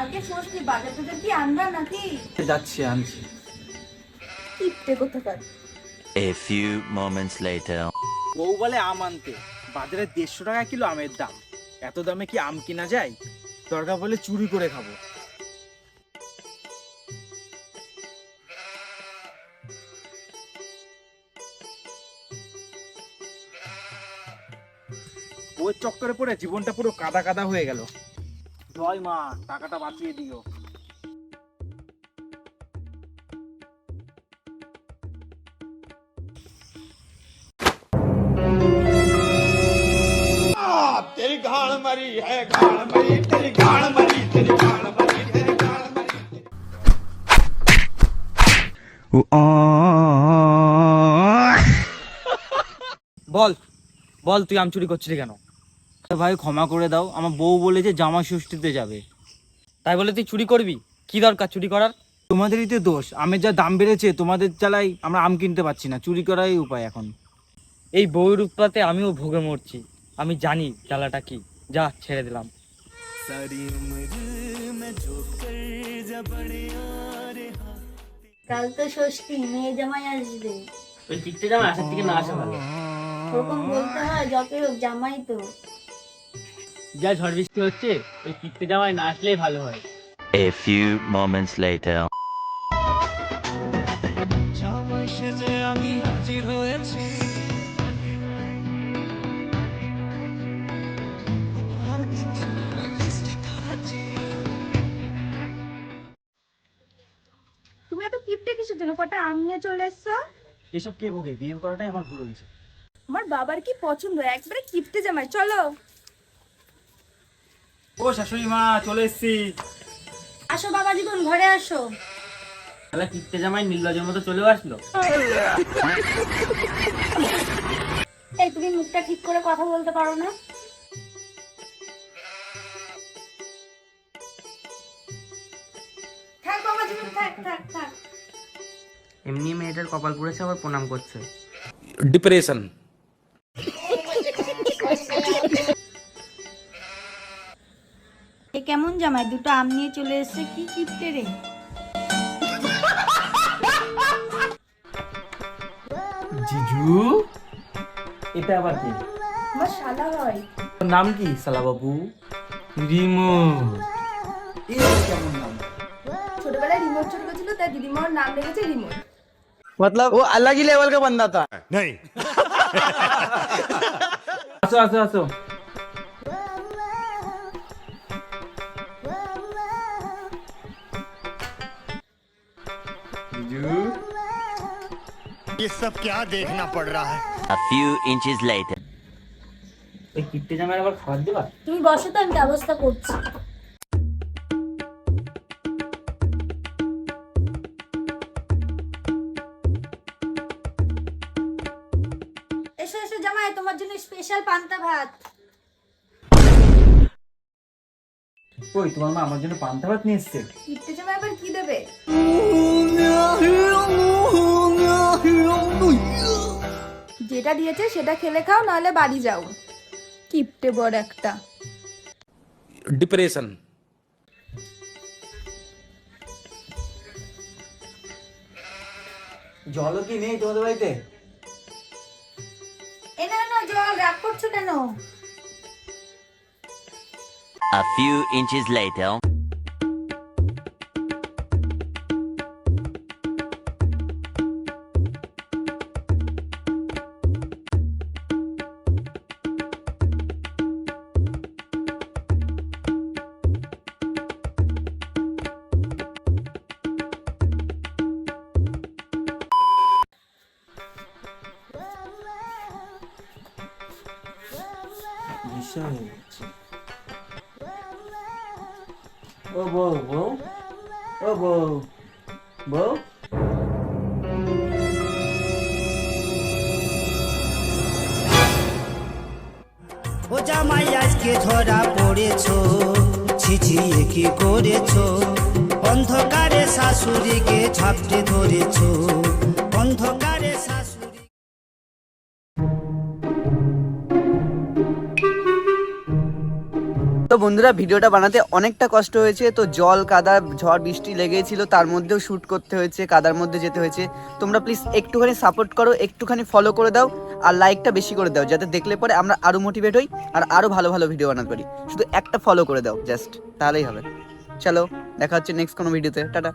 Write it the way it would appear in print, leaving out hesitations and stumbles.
আগে ষষ্ঠী বাজার থেকে কি আনবা নাকি? যাচ্ছি, আনছি। কিপটে কোথাকার। A few moments later. বউ বলে আম আনতে, বাজারে 150 টাকা কিলো আমের দাম। এত দামে কি আম কিনা যায়? দরকার বলে চুরি করে খাবো। বউয়ের চক্করে পড়ে জীবনটা পুরো কাদা কাদা হয়ে গেল। জয় মা, টাকাটা বাঁচিয়ে দিও। तेरी गाड़ मरी है, गाड़ मरी, तेरी गाड़ मरी, तेरी गाड़ मरी है, गाड़ मरी। বল বল, তুই আম চুরি করছিলি কেন? ভাই ক্ষমা করে দাও, আমার বউ বলেছে জামা ষষ্ঠীতে যাবে, তাই বলে তুই চুরি করবি? কি দরকার চুরি করার? তোমাদেরই তো দোষ, আমের যা দাম বেড়েছে, তোমাদের জ্বালাই আমরা আম কিনতে পারছি না। চুরি করাই উপায় এখন। এই বউয়ের উৎপাতে আমিও ভোগে মরছি। আমি জানি জ্বালাটা কি। যা, ছেড়ে দিলাম। কাল তো ষষ্ঠী, মেয়ে জামাই আসবে। ওই কিটতে জামা আসার থেকে না আসা ভালো। ওরকম বলতে হয়, যতই হোক জামাই তো। যা ঝড় বৃষ্টি হচ্ছে, ওই কিটতে জামাই না আসলেই ভালো হয়। A few moments later. তুমি এত কিপটে কিসের জন্য? কটা আম নিয়ে চলে এসছো। এসব কে ভোগে? বিয়ে করাটাই আমার ভুল হয়েছে। আমার বাবার কি পছন্দ, একবারে কিপটে জামাই। চলো ও শাশুড়ি মা, চলে এসছি। আসো বাবা জীবন, ঘরে আসো। তাহলে কিটতে জামাই নির্লজের মতো চলে আসলো। এই তুমি মুখটা ঠিক করে কথা বলতে পারো না? থাক বাবা জীবন, থাক থাক থাক। এমনি মেয়েটার কপাল পুড়েছে, আবার প্রণাম করছে। डिप्रेशन। এ কেমন জামাই, দুটো আম নিয়ে চলে এসেছে, কি কিপটে রে। জিজু, এটা আবার কি? আমার শালা হয়। তোর নাম কি শালা বাবু? রিমোট। এই কেমন নাম? ছোটবেলায় রিমোট চুরি করেছিল, তাই দিদিমার নাম রেখেছে রিমোট। मतलब वो अलग ही लेवल का बंदा था। नहीं। আসো আসো আসো। জিজু, ये सब क्या देखना पड़ रहा है? A few inches later. এই কিটতে জামাই আবার খাবার দিবা? তুমি বসো তো, আমি ব্যবস্থা করছি। এসো এসো জামাই, তোমার জন্য স্পেশাল পান্তা ভাত। কই, তোমার মা আমার জন্য পান্তা ভাত নিয়ে এসেছে? কিপটে জামাই আবার কি দেবে? যেটা দিয়েছে সেটা খেলে খাও, নাহলে বাড়ি যাও। কিপটে বড় একটা। डिप्रेशन। জলও কি নেই তোমাদের বাড়িতে? এ না না, জল রাগ করছো কেন? A few inches later. বিশাল হয়ে যাচ্ছে। ও বউ, বউ, ও বউ, বউ। ও জামাই আজকে ধরা পড়েছো, ছিছিয়ে কি করেছো? অন্ধকারে শাশুড়িকে ঝাপটে ধরেছো, অন্ধকারে শাশুড়ি। তো বন্ধুরা ভিডিওটা বানাতে অনেকটা কষ্ট হয়েছে, তো জল কাদা ঝড় বৃষ্টি লেগেছিল, তার মধ্যেও শ্যুট করতে হয়েছে, কাদার মধ্যে যেতে হয়েছে। তোমরা প্লিজ একটুখানি সাপোর্ট করো, একটুখানি ফলো করে দাও, আর লাইকটা বেশি করে দাও, যাতে দেখলে পরে আমরা আরও মোটিভেট হই আর আরও ভালো ভালো ভিডিও বানাতে পারি। শুধু একটা ফলো করে দাও জাস্ট, তাহলেই হবে। চলো দেখা হচ্ছে নেক্সট কোনো ভিডিওতে, টাটা।